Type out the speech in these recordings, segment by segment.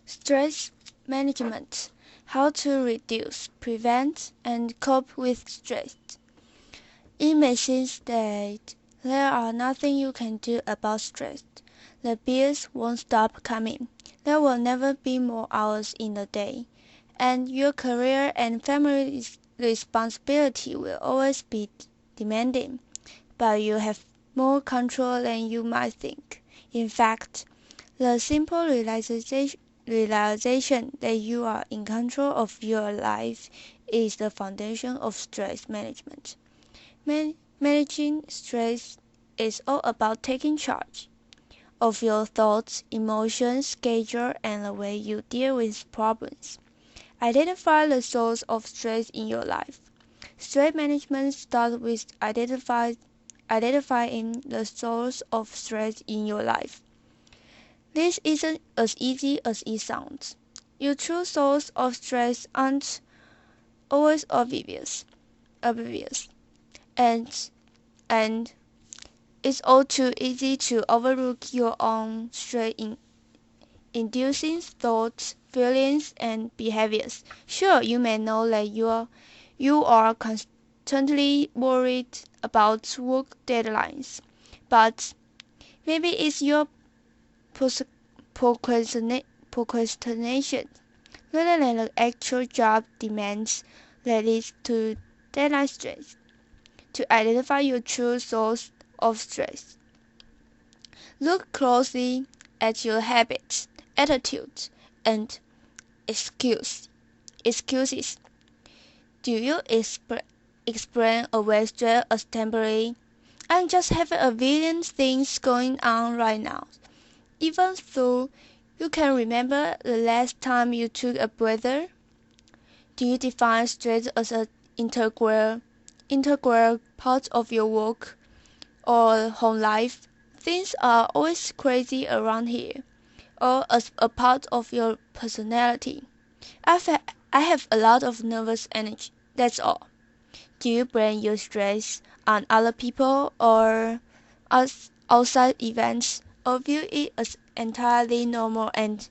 Stress management. How to reduce, prevent, and cope with stress. It may seem that there are nothing you can do about stress. The bills won't stop coming. There will never be more hours in the day. And your career and family responsibility will always be demanding. But you have more control than you might think. In fact, the simple realization that you are in control of your life is the foundation of stress management. Managing stress is all about taking charge of your thoughts, emotions, schedule, and the way you deal with problems. Identify the source of stress in your life. Stress management starts with identifying the source of stress in your life. This isn't as easy as it sounds. Your true source of stress aren't always obvious, and and it's all too easy to overlook your own stress-inducing thoughts, feelings, and behaviors. Sure, you may know that you are constantly worried about work deadlines, but maybe it's your procrastination rather than the actual job demands that leads to deadline stress. To identify your true source of stress, look closely at your habits, attitudes, and excuses. Do you explain away stress as temporary? I'm just having a billion things going on right now. Even though you can remember the last time you took a breather? Do you define stress as an integral part of your work or home life? Things are always crazy around here, or as a part of your personality. I have a lot of nervous energy, that's all. Do you blame your stress on other people or as outside events, or view it as entirely normal and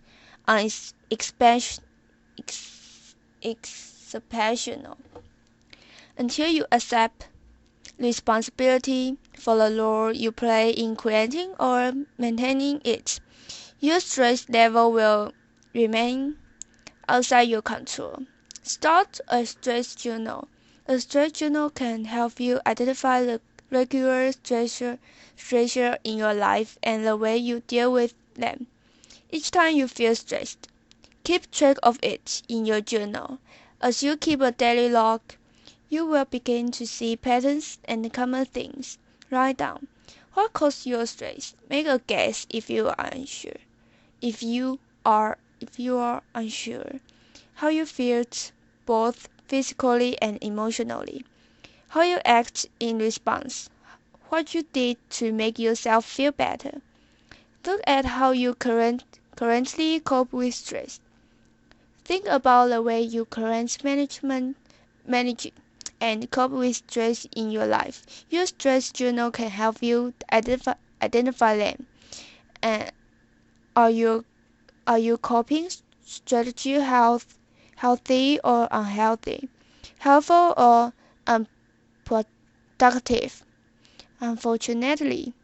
exceptional? Until you accept responsibility for the role you play in creating or maintaining it, your stress level will remain outside your control. Start a stress journal. A stress journal can help you identify the regular stressor in your life and the way you deal with them. Each time you feel stressed, keep track of it in your journal. As you keep a daily log, you will begin to see patterns and common things. Write down what caused your stress. Make a guess if you are unsure. If you are unsure, how you felt both physically and emotionally. How you act in response. What you did to make yourself feel better. Look at how you currently cope with stress. Think about the way you currently manage and cope with stress in your life. Your stress journal can help you identify them. And are your coping strategy healthy or unhealthy? Helpful or unproductive? Unfortunately,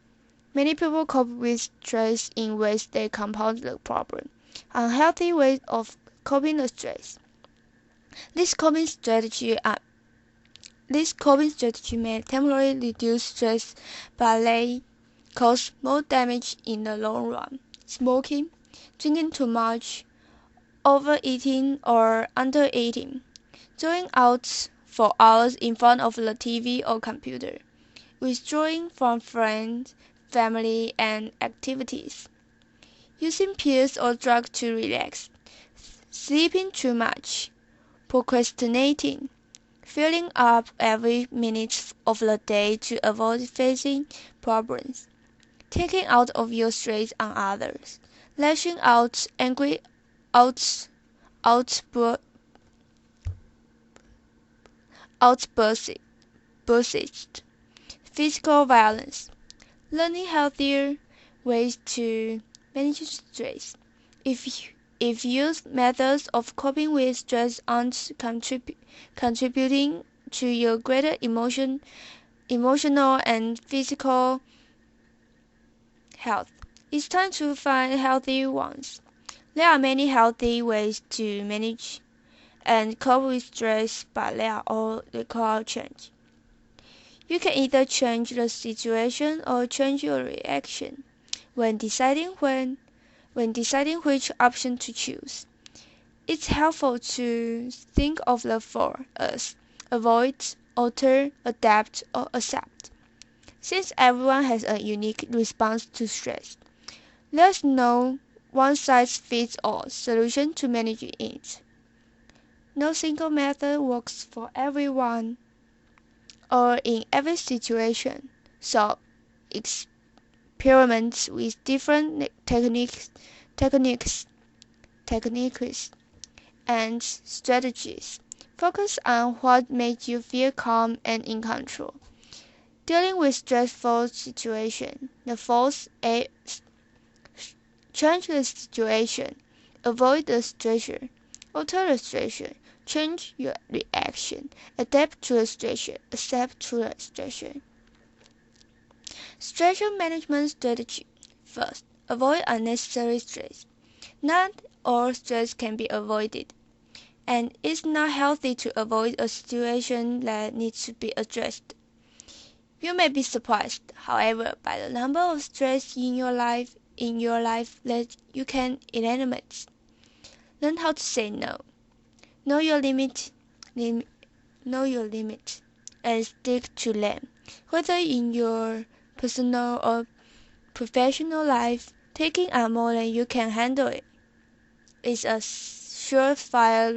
many people cope with stress in ways that compound the problem. Unhealthy ways of coping with stress. This coping strategy may temporarily reduce stress, but they cause more damage in the long run. Smoking, drinking too much, overeating or undereating, going out for hours in front of the TV or computer, withdrawing from friends, family, and activities, using pills or drugs to relax, sleeping too much, procrastinating, filling up every minute of the day to avoid facing problems, taking out of your stress on others, lashing out, angry outbursts, physical violence, learning healthier ways to manage stress. if used methods of coping with stress aren't contributing to your greater emotional and physical health, it's time to find healthy ones. There are many healthy ways to manage and cope with stress, but they are all require change. You can either change the situation or change your reaction when deciding which option to choose. It's helpful to think of the four as avoid, alter, adapt, or accept. Since everyone has a unique response to stress, there's no one-size-fits-all solution to managing it. No single method works for everyone or in every situation, so experiment with different techniques and strategies. Focus on what makes you feel calm and in control. Dealing with stressful situations. The fourth is change the situation. Avoid the stressor. Alter the stressor. Change your reaction. Adapt to the stressor. Accept to the stressor. Stressor management strategy. First, avoid unnecessary stress. Not all stress can be avoided, and it's not healthy to avoid a situation that needs to be addressed. You may be surprised, however, by the number of stress in your life that you can eliminate. Learn how to say no. Know your limit, and stick to them. Whether in your personal or professional life, taking on more than you can handle is a surefire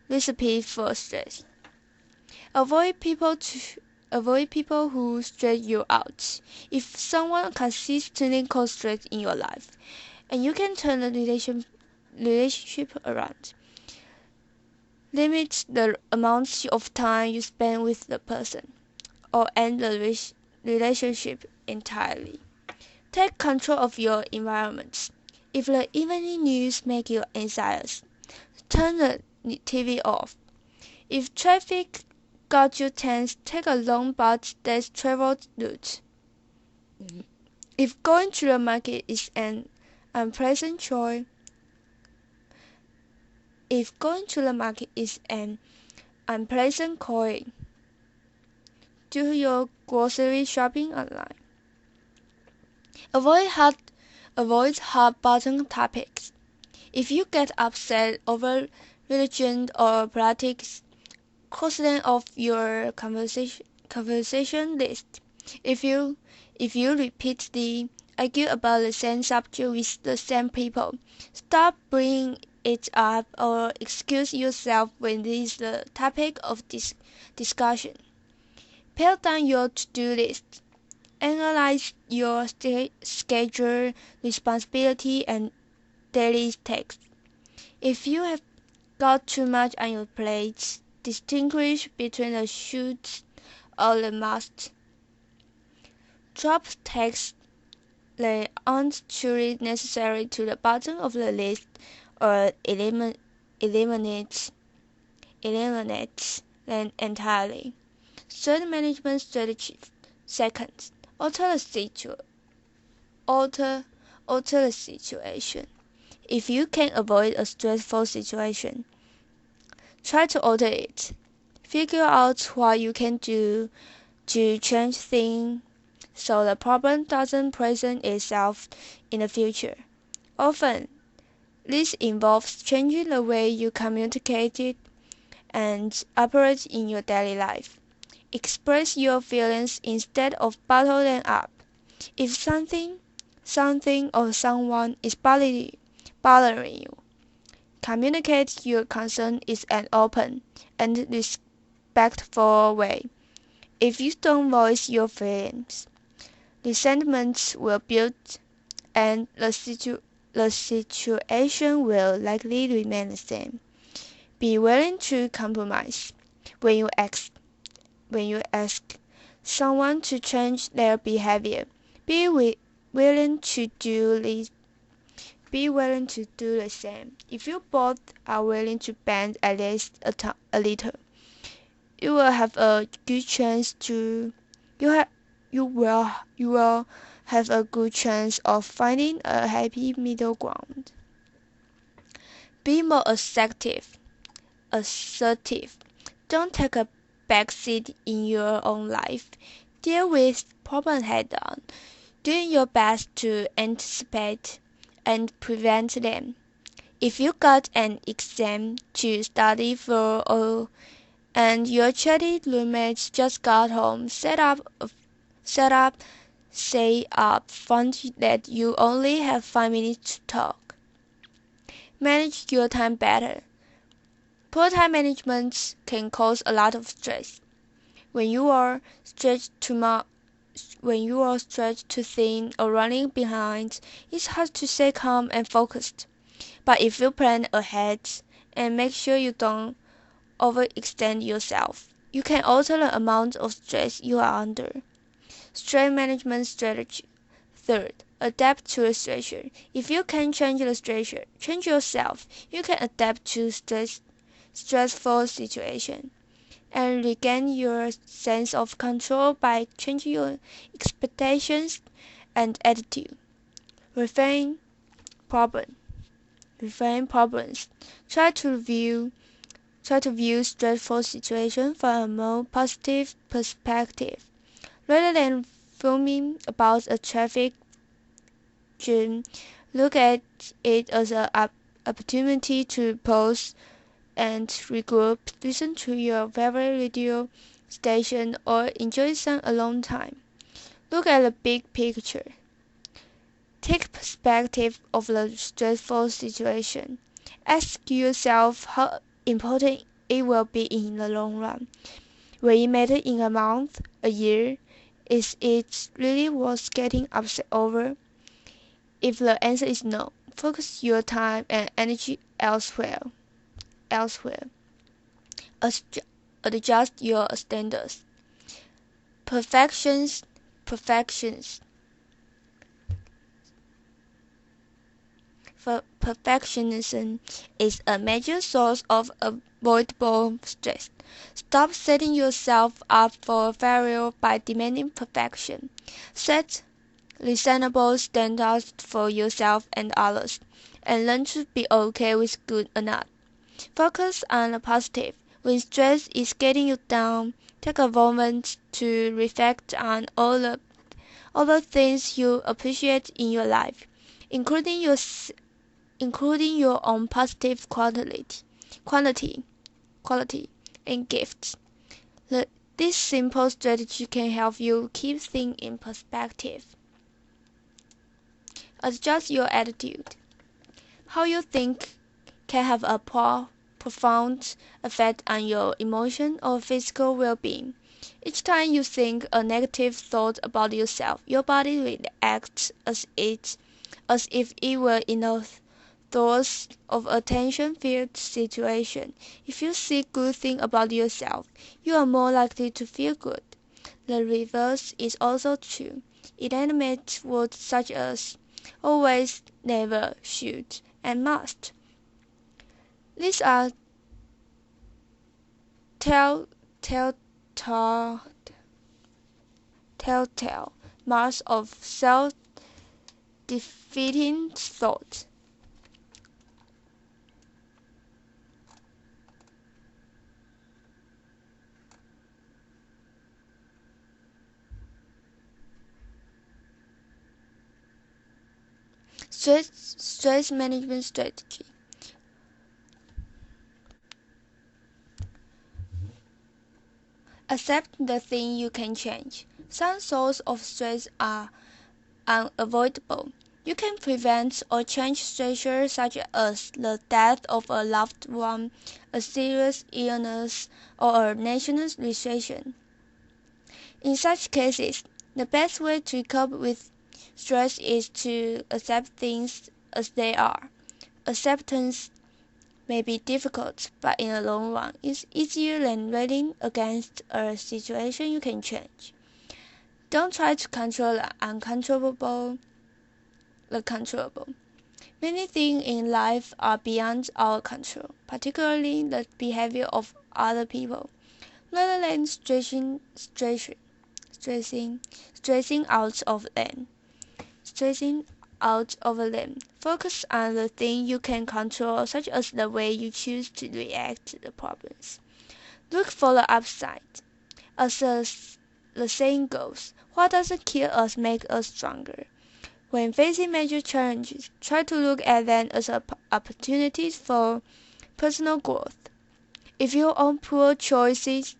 recipe for stress. Avoid people who stress you out. If someone consistently causes stress in your life, and you can turn the relationship around, limit the amount of time you spend with the person, or end the relationship entirely. Take control of your environment. If the evening news make you anxious, turn the TV off. If traffic got you tense, take a long but less traveled route. If going to the market is an unpleasant chore, do your grocery shopping online. Avoid hot-button topics. If you get upset over religion or politics, cross them off your conversation list. If you repeatedly argue about the same subject with the same people, stop bringing it up or excuse yourself when it is the topic of discussion. Pare down your to-do list. Analyze your schedule, responsibility, and daily tasks. If you have got too much on your plate, distinguish between the should or the must. Drop tasks that aren't truly necessary to the bottom of the list or eliminate them entirely. Stress management strategy. Second, alter the situation. If you can avoid a stressful situation, try to alter it. Figure out what you can do to change things so the problem doesn't present itself in the future. Often, this involves changing the way you communicate and operate in your daily life. Express your feelings instead of bottle them up. If something, or someone is bothering you, communicate your concern in an open and respectful way. If you don't voice your feelings, resentment will build and the situation will likely remain the same. Be willing to compromise when you ask someone to change their behavior. Be willing to do be willing to do the same. If you both are willing to bend at least a little, you will have a good chance to you will have a good chance of finding a happy middle ground. Be more assertive. Don't take a backseat in your own life. Deal with problems head on, doing your best to anticipate and prevent them. If you got an exam to study for and your chatty roommates just got home, say up front that you only have 5 minutes to talk. Manage your time better. Poor time management can cause a lot of stress. When you are stretched too thin or running behind, it's hard to stay calm and focused. But if you plan ahead and make sure you don't overextend yourself, you can alter the amount of stress you are under. Stress management strategy. Third, adapt to a stressor. If you can change the stressor, change yourself. You can adapt to stressful situation and regain your sense of control by changing your expectations and attitude. Reframe problems. Try to view stressful situations from a more positive perspective. Rather than fuming about a traffic jam, look at it as an opportunity to pause and regroup, listen to your favorite radio station, or enjoy some alone time. Look at the big picture. Take perspective of the stressful situation. Ask yourself how important it will be in the long run. Will it matter in a month, a year? Is it really worth getting upset over? If the answer is no, focus your time and energy elsewhere. Adjust your standards. Perfectionism is a major source of avoidable stress. Stop setting yourself up for failure by demanding perfection. Set reasonable standards for yourself and others, and learn to be okay with good enough. Focus on the positive. When stress is getting you down, take a moment to reflect on all the things you appreciate in your life, including your own positive quality and gifts. This simple strategy can help you keep things in perspective. Adjust your attitude. How you think can have a profound effect on your emotional or physical well-being. Each time you think a negative thought about yourself, your body reacts as if it were in a thoughts of a tension-filled situation. If you see good things about yourself, you are more likely to feel good. The reverse is also true. Inanimate words such as always, never, should, and must. These are telltale marks of self-defeating thought. Stress management strategy. Accept the thing you can change. Some sources of stress are unavoidable. You can prevent or change stressors such as the death of a loved one, a serious illness, or a national recession. In such cases, the best way to cope with stress is to accept things as they are. Acceptance may be difficult, but in the long run, it's easier than railing against a situation you can change. Don't try to control the uncontrollable. Many things in life are beyond our control, particularly the behavior of other people. Rather than stressing out of them, stressing out over them, focus on the things you can control, such as the way you choose to react to the problems. Look for the upside. As the saying goes, what doesn't kill us makes us stronger. When facing major challenges, try to look at them as opportunities for personal growth. If your own poor choices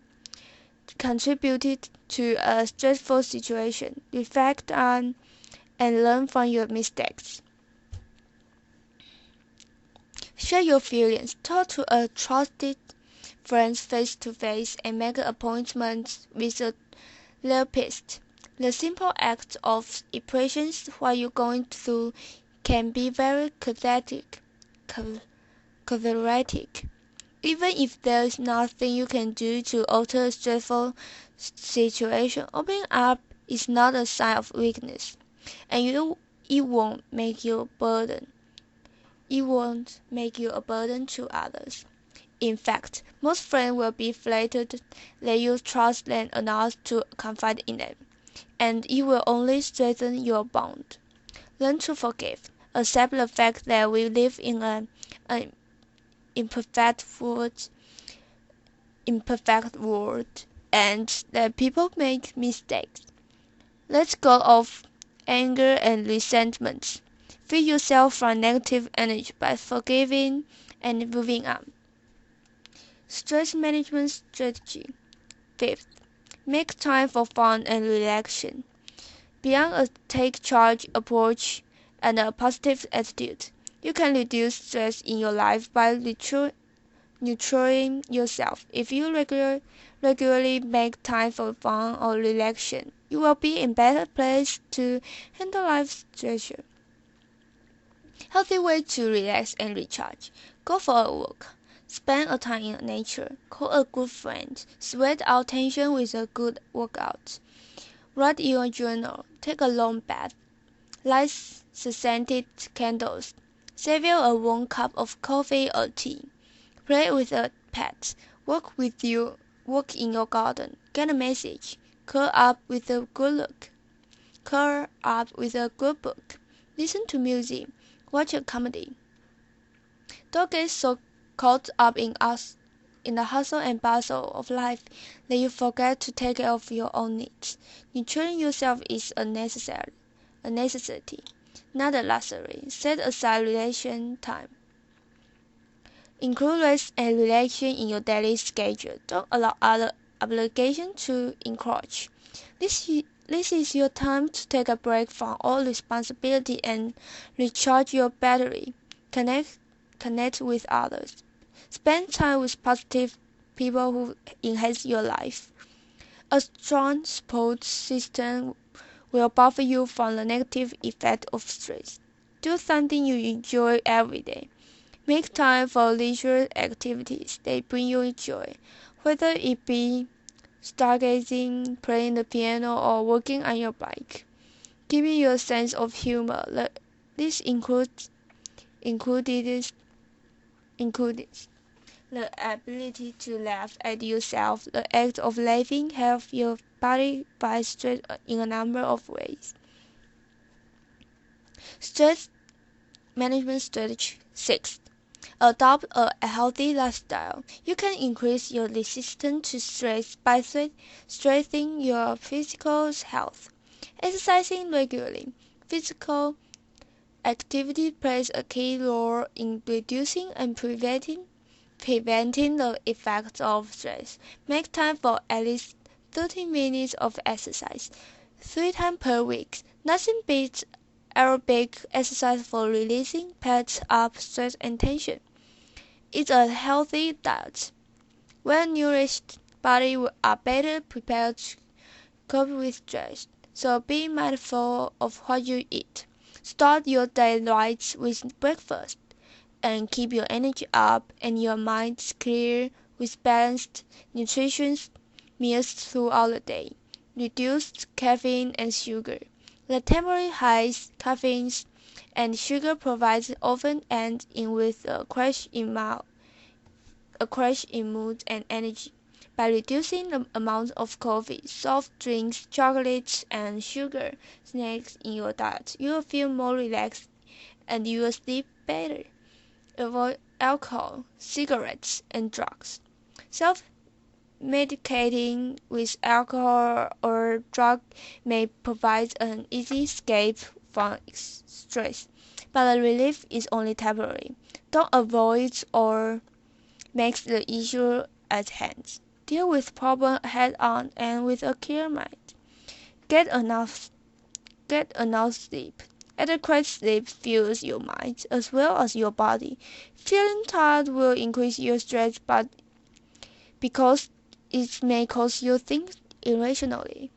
contributed to a stressful situation, reflect on and learn from your mistakes. Share your feelings. Talk to a trusted friend face to face and make appointments with a therapist. The simple act of expressing what you're going through can be very cathartic. Even if there is nothing you can do to alter a stressful situation, opening up is not a sign of weakness, and it won't make you a burden. It won't make you a burden to others. In fact, most friends will be flattered that you trust them enough to confide in them, and it will only strengthen your bond. Learn to forgive. Accept the fact that we live in an imperfect world, and that people make mistakes. Let go of anger and resentment. Free yourself from negative energy by forgiving and moving on. Stress management strategy. Fifth, make time for fun and relaxation. Beyond a take charge approach and a positive attitude, you can reduce stress in your life by nurturing yourself. If you regularly make time for fun or relaxation, you will be in a better place to handle life's treasure. Healthy way to relax and recharge. Go for a walk. Spend a time in nature. Call a good friend. Sweat out tension with a good workout. Write in your journal. Take a long bath. Light scented candles. Savor a warm cup of coffee or tea. Play with a pet. Walk in your garden. Get a message. Curl up with a good book. Listen to music. Watch a comedy. Don't get so caught up in the hustle and bustle of life that you forget to take care of your own needs. Nurturing yourself is a necessity, not a luxury. Set aside relaxation time. Include rest and relaxation in your daily schedule. Don't allow other obligations to encroach. This is your time to take a break from all responsibility and recharge your battery. Connect with others. Spend time with positive people who enhance your life. A strong support system will buffer you from the negative effect of stress. Do something you enjoy every day. Make time for leisure activities that bring you joy, whether it be stargazing, playing the piano, or working on your bike. Giving you a sense of humor. This includes the ability to laugh at yourself. The act of laughing helps your body fight stress in a number of ways. Stress management strategy 6. Adopt a healthy lifestyle. You can increase your resistance to stress by strengthening your physical health. Exercising regularly. Physical activity plays a key role in reducing and preventing the effects of stress. Make time for at least 30 minutes of exercise, 3 times per week. Nothing beats aerobic exercise for releasing pent-up stress and tension. Eat a healthy diet. Well-nourished bodies are better prepared to cope with stress, so be mindful of what you eat. Start your day right with breakfast, and keep your energy up and your mind clear with balanced, nutritious meals throughout the day. Reduce caffeine and sugar. The temporary highs, caffeine, and sugar provides often ends in with a crash in mood and energy. By reducing the amount of coffee, soft drinks, chocolates, and sugar snacks in your diet, you will feel more relaxed and you will sleep better. Avoid alcohol, cigarettes, and drugs. Self-medicating with alcohol or drug may provide an easy escape from stress, but the relief is only temporary. Don't avoid or make the issue at hand. Deal with problem head on and with a clear mind. Get enough sleep. Adequate sleep fuels your mind as well as your body. Feeling tired will increase your stress, but because it may cause you think irrationally.